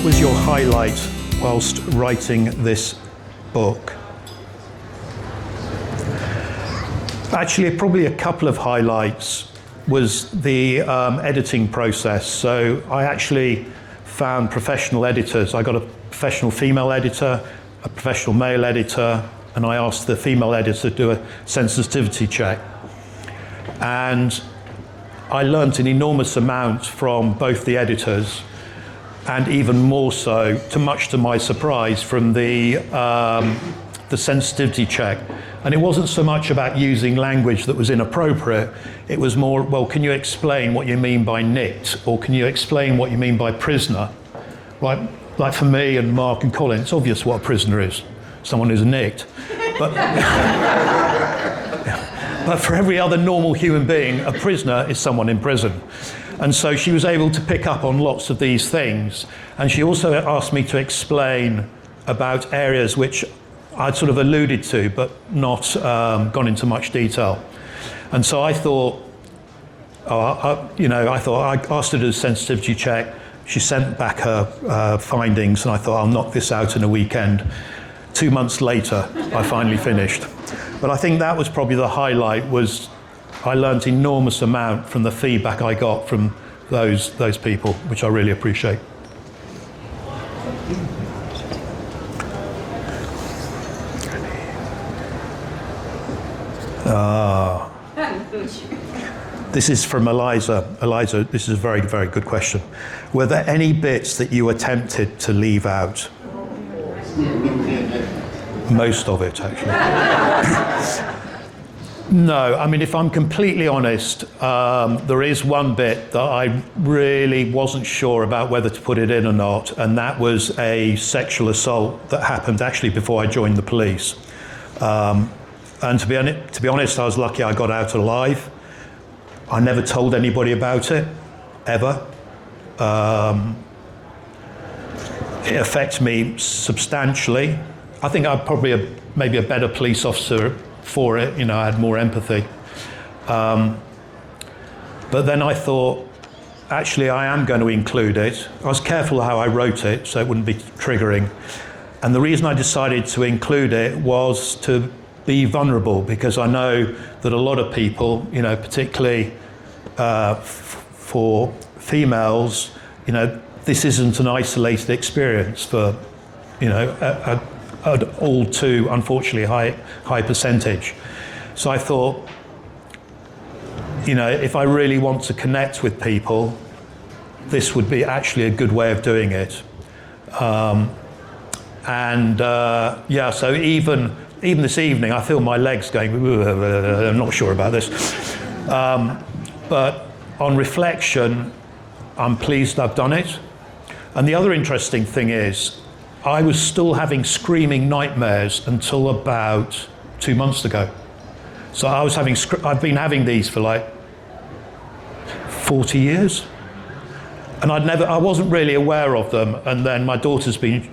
was your highlight whilst writing this book? Actually, probably a couple of highlights was the editing process. So I actually found professional editors. I got a professional female editor, a professional male editor, and I asked the female editor to do a sensitivity check. And I learnt an enormous amount from both the editors, and even more so, much to my surprise, from the sensitivity check. And it wasn't so much about using language that was inappropriate, it was more, well, can you explain what you mean by nicked, or can you explain what you mean by prisoner? Right? Like for me and Mark and Colin, it's obvious what a prisoner is, someone who's nicked. But, but for every other normal human being, a prisoner is someone in prison. And so she was able to pick up on lots of these things. And she also asked me to explain about areas which I'd sort of alluded to, but not gone into much detail. And so I thought, I asked her to do a sensitivity check. She sent back her findings, and I thought, I'll knock this out in a weekend. 2 months later, I finally finished. But I think that was probably the highlight, was I learned enormous amount from the feedback I got from those people, which I really appreciate. This is from Eliza. Eliza, this is a very, very good question. Were there any bits that you were tempted to leave out? Most of it, actually. No, I mean, if I'm completely honest, there is one bit that I really wasn't sure about whether to put it in or not, and that was a sexual assault that happened actually before I joined the police. And to be honest, I was lucky I got out alive. I never told anybody about it, ever. It affects me substantially. I think I'm probably maybe a better police officer for it, I had more empathy. But then I thought, actually I am going to include it. I was careful how I wrote it so it wouldn't be triggering. And the reason I decided to include it was to be vulnerable, because I know that a lot of people, particularly for females, this isn't an isolated experience for, an all too, unfortunately, high percentage. So I thought, if I really want to connect with people, this would be actually a good way of doing it. So even this evening, I feel my legs going, I'm not sure about this. But on reflection, I'm pleased I've done it. And the other interesting thing is, I was still having screaming nightmares until about 2 months ago. So I've been having these for like 40 years. And I wasn't really aware of them. And then my daughter's been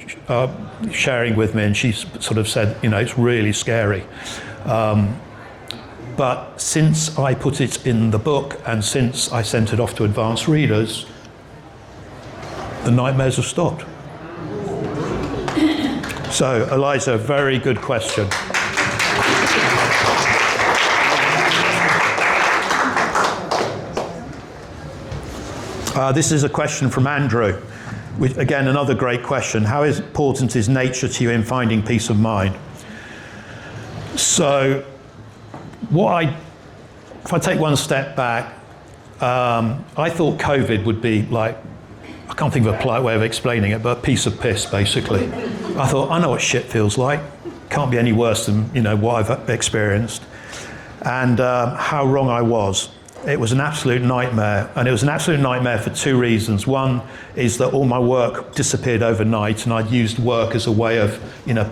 sharing with me, and she sort of said, it's really scary. But since I put it in the book, and since I sent it off to advanced readers, the nightmares have stopped. So, Eliza, very good question. This is a question from Andrew. Which, again, another great question. How important is nature to you in finding peace of mind? So, if I take one step back, I thought COVID would be like, I can't think of a polite way of explaining it, but a piece of piss, basically. I thought, I know what shit feels like. Can't be any worse than, what I've experienced. And how wrong I was. It was an absolute nightmare, and it was an absolute nightmare for two reasons. One is that all my work disappeared overnight, and I'd used work as a way of,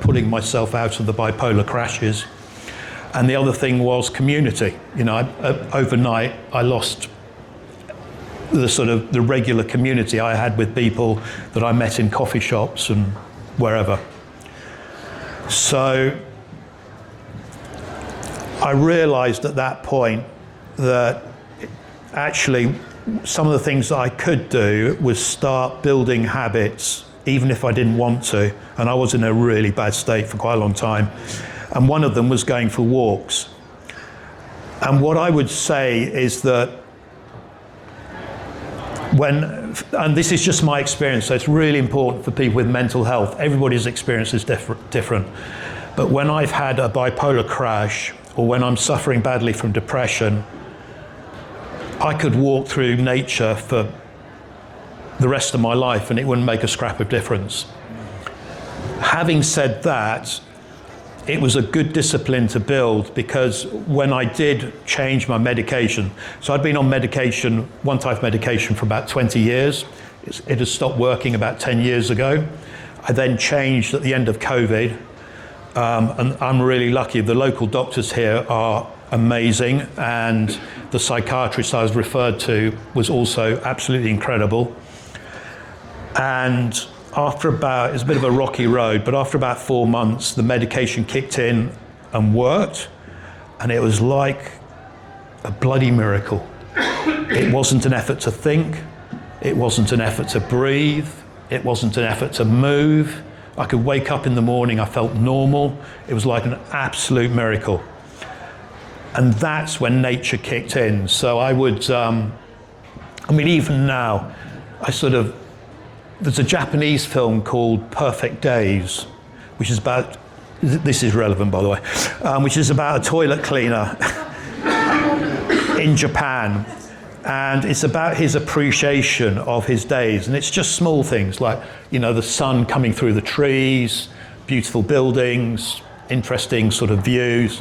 pulling myself out of the bipolar crashes. And the other thing was community. Overnight, I lost the regular community I had with people that I met in coffee shops and wherever. So I realized at that point that actually some of the things that I could do was start building habits even if I didn't want to. And I was in a really bad state for quite a long time. And one of them was going for walks. And what I would say is that and this is just my experience, so it's really important for people with mental health. Everybody's experience is different. But when I've had a bipolar crash, or when I'm suffering badly from depression, I could walk through nature for the rest of my life and it wouldn't make a scrap of difference. Having said that, it was a good discipline to build, because when I did change my medication, so I'd been on medication, one type of medication, for about 20 years. It had stopped working about 10 years ago. I then changed at the end of COVID, and I'm really lucky. The local doctors here are amazing, and the psychiatrist I was referred to was also absolutely incredible. And after it's a bit of a rocky road, but after about 4 months, the medication kicked in and worked, and it was like a bloody miracle. It wasn't an effort to think, it wasn't an effort to breathe, it wasn't an effort to move. I could wake up in the morning, I felt normal. It was like an absolute miracle. And that's when nature kicked in. So I would, even now, there's a Japanese film called Perfect Days, which is about, this is relevant by the way, which is about a toilet cleaner in Japan. And it's about his appreciation of his days. And it's just small things like, the sun coming through the trees, beautiful buildings, interesting sort of views.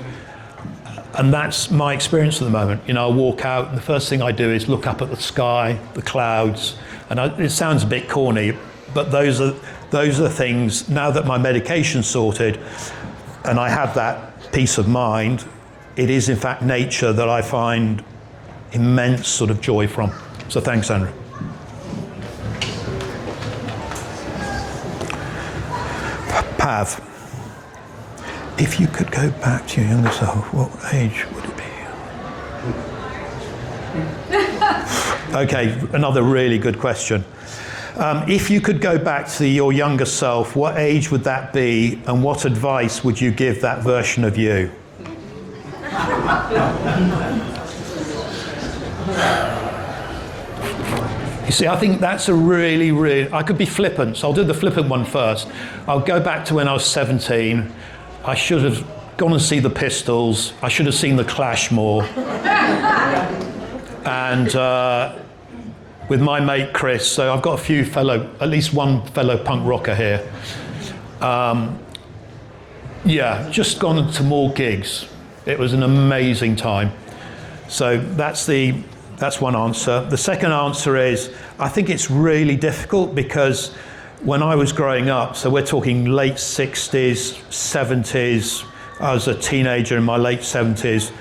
And that's my experience at the moment. I walk out and the first thing I do is look up at the sky, the clouds. And it sounds a bit corny, but those are things, now that my medication's sorted and I have that peace of mind, it is in fact nature that I find immense sort of joy from. So thanks, Andrew. Pav, if you could go back to your younger self, what age would it be? Okay, another really good question. If you could go back to your younger self, what age would that be, and what advice would you give that version of you? You see, I think that's a really, I could be flippant, so I'll do the flippant one first. I'll go back to when I was 17. I should have gone and seen the Pistols. I should have seen the Clash more. And with my mate Chris, so I've got at least one fellow punk rocker here. Just gone to more gigs. It was an amazing time. So that's one answer. The second answer is, I think it's really difficult because when I was growing up, so we're talking late 60s, 70s, I was a teenager in my late 70s,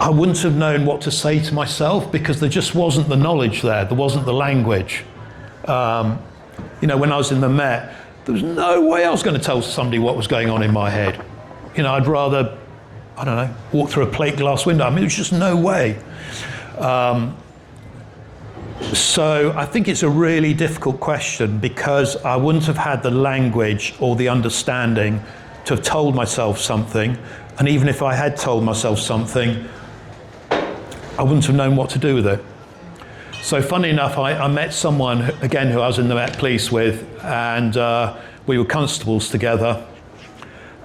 I wouldn't have known what to say to myself because there just wasn't the knowledge there wasn't the language. When I was in the Met, there was no way I was going to tell somebody what was going on in my head. I'd rather, walk through a plate glass window. There's just no way. So I think it's a really difficult question because I wouldn't have had the language or the understanding to have told myself something. And even if I had told myself something, I wouldn't have known what to do with it. So funny enough, I met someone, again, who I was in the Met Police with, and we were constables together.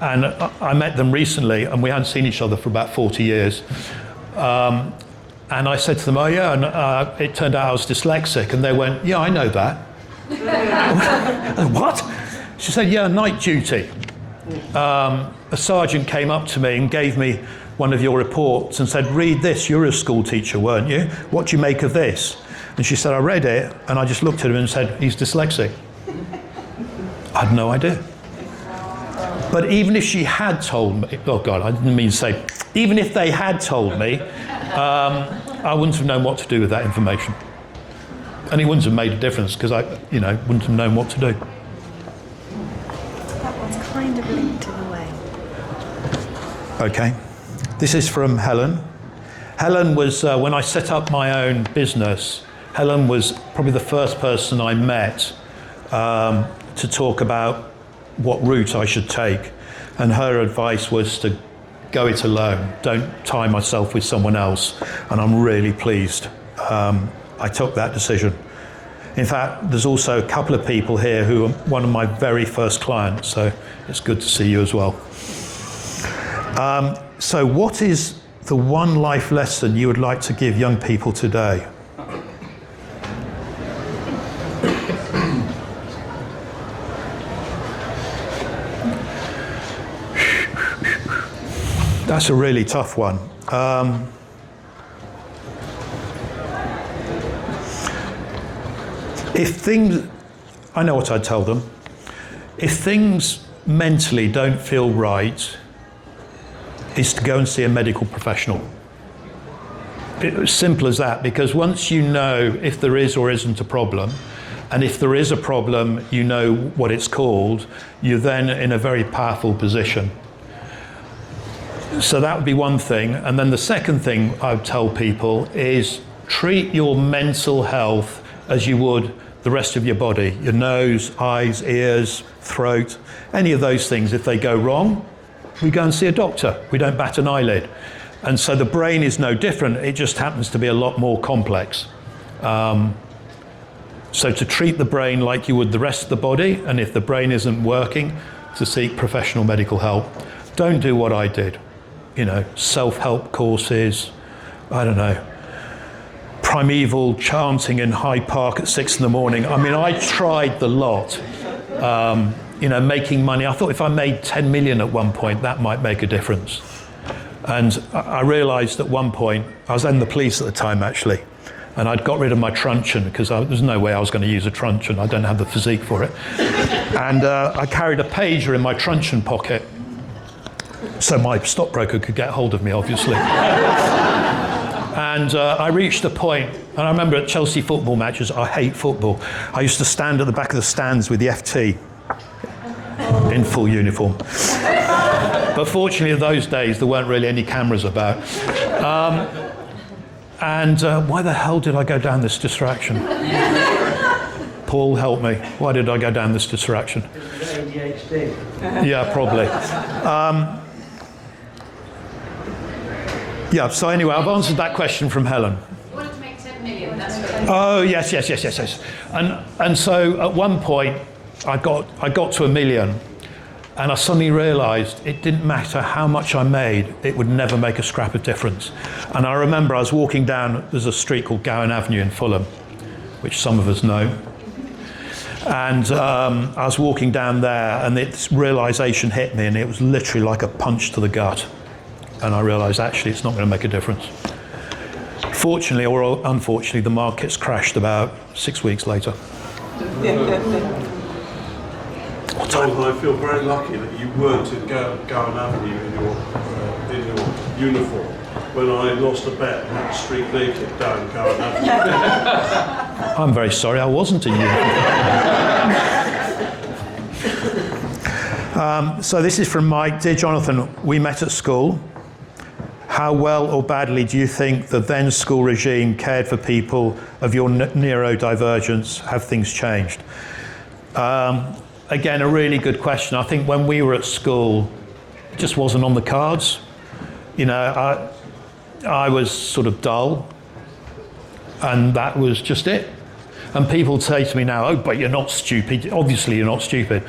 And I met them recently, and we hadn't seen each other for about 40 years. And I said to them, oh yeah, and it turned out I was dyslexic. And they went, yeah, I know that. What? She said, yeah, night duty. A sergeant came up to me and gave me one of your reports and said, read this, you're a school teacher, weren't you? What do you make of this? And she said, I read it, and I just looked at him and said, he's dyslexic. I had no idea. But even if she had told me, oh God, I didn't mean to say, even if they had told me, I wouldn't have known what to do with that information. And it wouldn't have made a difference because I, wouldn't have known what to do. That one's kind of linked in a way. Okay. This is from Helen. Helen was, when I set up my own business, Helen was probably the first person I met to talk about what route I should take. And her advice was to go it alone. Don't tie myself with someone else. And I'm really pleased I took that decision. In fact, there's also a couple of people here who are one of my very first clients, so it's good to see you as well. So what is the one life lesson you would like to give young people today? That's a really tough one. I know what I'd tell them. If things mentally don't feel right, is to go and see a medical professional. It's simple as that, because once you know if there is or isn't a problem, and if there is a problem, you know what it's called, you're then in a very powerful position. So that would be one thing. And then the second thing I would tell people is treat your mental health as you would the rest of your body, your nose, eyes, ears, throat, any of those things. If they go wrong, we go and see a doctor. We don't bat an eyelid. And so the brain is no different. It just happens to be a lot more complex. So to treat the brain like you would the rest of the body, and if the brain isn't working, to seek professional medical help. Don't do what I did. Self-help courses, I don't know, primeval chanting in Hyde Park at 6 a.m. I mean, I tried the lot. Making money. I thought if I made 10 million at one point, that might make a difference. And I realized at one point, I was in the police at the time actually, and I'd got rid of my truncheon because there's no way I was going to use a truncheon. I don't have the physique for it. And I carried a pager in my truncheon pocket so my stockbroker could get hold of me, obviously. And I reached a point, and I remember at Chelsea football matches, I hate football. I used to stand at the back of the stands with the FT in full uniform. But fortunately, in those days, there weren't really any cameras about. Why the hell did I go down this distraction? Paul, help me. Why did I go down this distraction? ADHD. Yeah, probably. So anyway, I've answered that question from Helen. You wanted to make 10 million, that's what Oh, yes. And so at one point, I got to 1 million, and I suddenly realised it didn't matter how much I made, it would never make a scrap of difference. And I remember I was walking down, there's a street called Gowan Avenue in Fulham, which some of us know. And I was walking down there, and this realisation hit me, and it was literally like a punch to the gut. And I realised, actually, it's not going to make a difference. Fortunately or unfortunately, the markets crashed about 6 weeks later. I feel very lucky that you weren't in Gowan Avenue in your uniform when I lost a bet and had to street naked down Gowan Avenue. I'm very sorry, I wasn't in uniform. So this is from Mike. Dear Jonathan, we met at school. How well or badly do you think the then school regime cared for people of your neurodivergence? Have things changed? Again, a really good question. I think when we were at school, it just wasn't on the cards. I was sort of dull, and that was just it. And people say to me now, oh, but you're not stupid. Obviously, you're not stupid.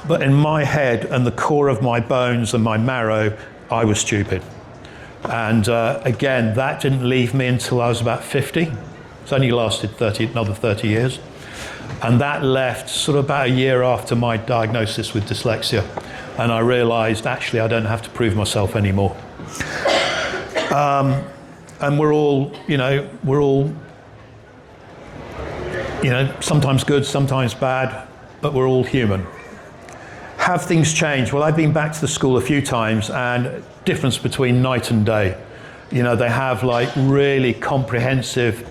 But in my head and the core of my bones and my marrow, I was stupid. And again, that didn't leave me until I was about 50. It's only lasted another 30 years. And that left sort of about a year after my diagnosis with dyslexia. And I realised, actually, I don't have to prove myself anymore. And we're all, sometimes good, sometimes bad, but we're all human. Have things changed? Well, I've been back to the school a few times, and difference between night and day. They have like really comprehensive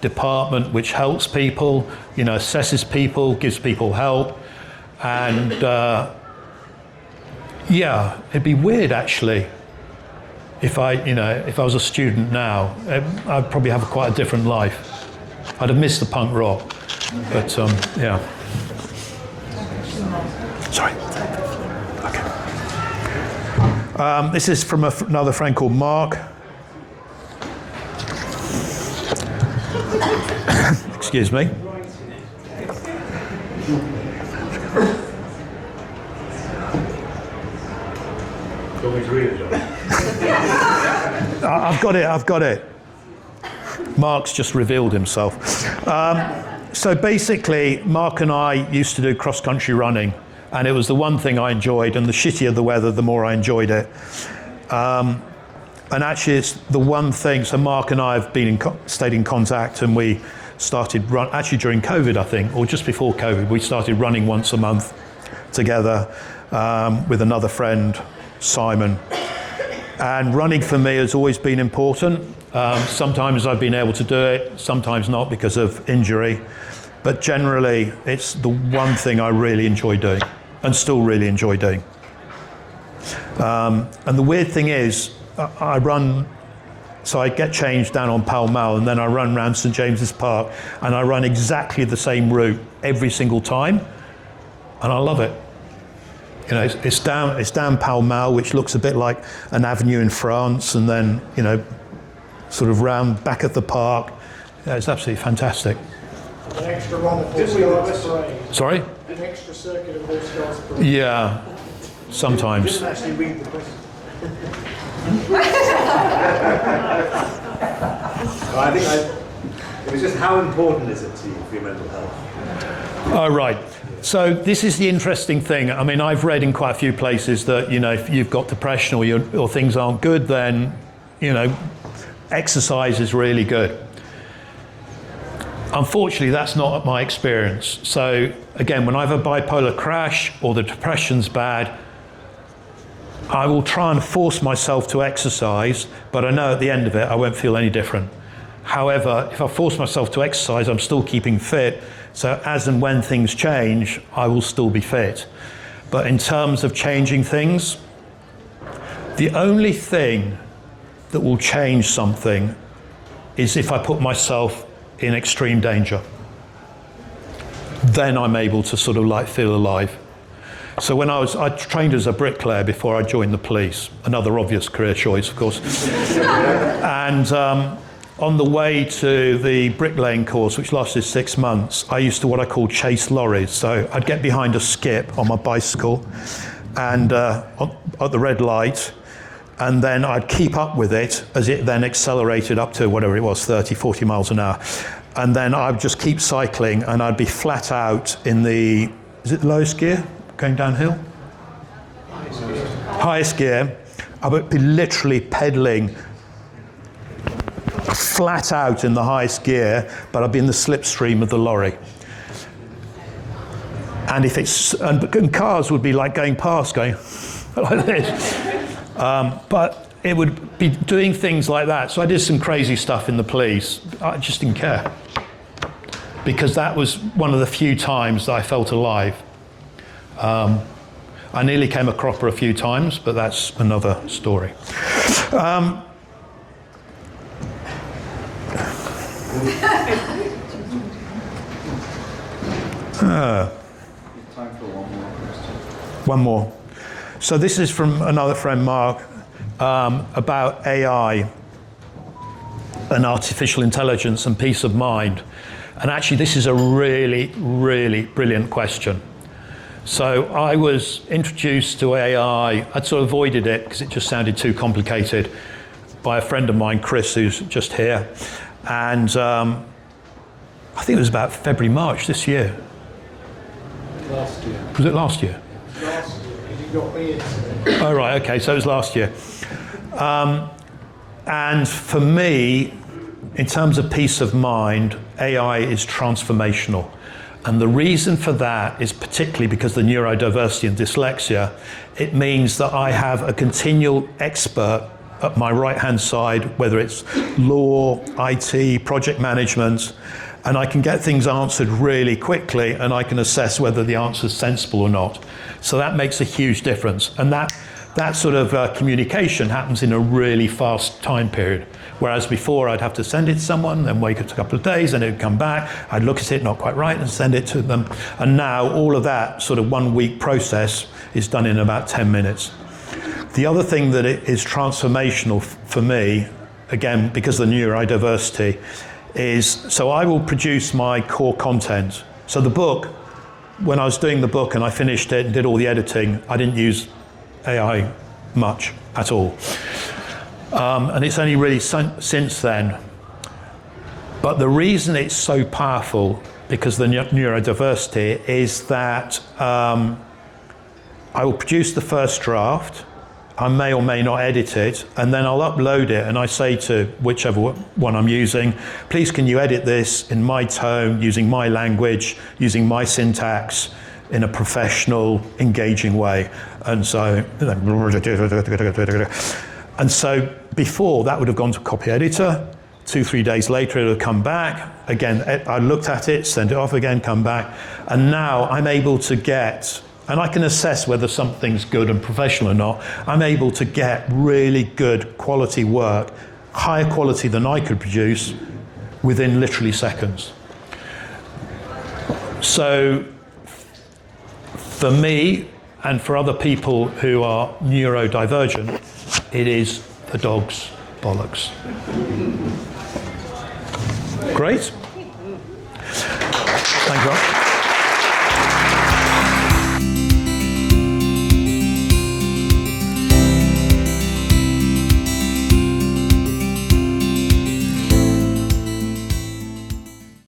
department which helps people, assesses people, gives people help. And it'd be weird actually if I was a student now. I'd probably have quite a different life. I'd have missed the punk rock, but yeah. Sorry. Okay. This is from another friend called Mark. Excuse me. I've got it. Mark's just revealed himself. So basically, Mark and I used to do cross-country running, and it was the one thing I enjoyed, and the shittier the weather, the more I enjoyed it. And actually, it's the one thing, so Mark and I have been stayed in contact, and we started actually during COVID, I think, or just before COVID, we started running once a month together with another friend, Simon. And running for me has always been important. Sometimes I've been able to do it, sometimes not because of injury. But generally, it's the one thing I really enjoy doing and still really enjoy doing. And the weird thing is, I run, so I get changed down on Pall Mall and then I run around St James's Park and I run exactly the same route every single time. And I love it. You know, it's down Pall Mall, which looks a bit like an avenue in France, and then, you know, sort of round back at the park. Yeah, it's absolutely fantastic. An extra run of horse cars parade. Sorry? An extra circuit of horse cars parade. Yeah, sometimes. You didn't actually read the question. It was just how important is it to you for your mental health? Oh, right. So this is the interesting thing. I mean, I've read in quite a few places that, you know, if you've got depression or things aren't good, then, you know, exercise is really good. Unfortunately, that's not my experience. So again, when I have a bipolar crash or the depression's bad, I will try and force myself to exercise, but I know at the end of it, I won't feel any different. However, if I force myself to exercise, I'm still keeping fit. So as and when things change, I will still be fit. But in terms of changing things, the only thing that will change something is if I put myself in extreme danger. Then I'm able to sort of like feel alive. So when I trained as a bricklayer before I joined the police, another obvious career choice, of course. And on the way to the bricklaying course, which lasted 6 months, I used to what I call chase lorries. So I'd get behind a skip on my bicycle and at the red light, and then I'd keep up with it as it then accelerated up to whatever it was, 30, 40 miles an hour. And then I'd just keep cycling and I'd be flat out in the, is it the lowest gear, going downhill? Highest gear. I would be literally pedaling flat out in the highest gear, but I'd be in the slipstream of the lorry. And if it's, and cars would be like going past, going like this. But it would be doing things like that. So I did some crazy stuff in the police. I just didn't care. Because that was one of the few times that I felt alive. I nearly came a cropper a few times, but that's another story. Time for one more question. One more. So this is from another friend, Mark, about AI and artificial intelligence and peace of mind. And actually, this is a really, really brilliant question. So I was introduced to AI, I'd sort of avoided it because it just sounded too complicated, by a friend of mine, Chris, who's just here. And I think it was about February, March this year. Last year. Was it last year? Last year, you got me into it. Oh, right, okay, so it was last year. And for me, in terms of peace of mind, AI is transformational. And the reason for that is particularly because of the neurodiversity and dyslexia. It means that I have a continual expert at my right-hand side, whether it's law, IT, project management, and I can get things answered really quickly and I can assess whether the answer is sensible or not. So that makes a huge difference. And that, that sort of communication happens in a really fast time period. Whereas before I'd have to send it to someone, then wait a couple of days, and it would come back. I'd look at it, not quite right, and send it to them. And now all of that sort of 1 week process is done in about 10 minutes. The other thing that is transformational for me, again, because of the neurodiversity, is so I will produce my core content. So the book, when I was doing the book and I finished it and did all the editing, I didn't use AI much at all. And it's only really since then. But the reason it's so powerful, because of the neurodiversity, is that I will produce the first draft, I may or may not edit it, and then I'll upload it, and I say to whichever one I'm using, please can you edit this in my tone, using my language, using my syntax, in a professional, engaging way. And so before, that would have gone to a copy editor. 2-3 days later, it would come back. Again, I looked at it, sent it off again, come back. And now I'm able to get, and I can assess whether something's good and professional or not, I'm able to get really good quality work, higher quality than I could produce, within literally seconds. So for me, and for other people who are neurodivergent, it is the dog's bollocks. Great. Thank you.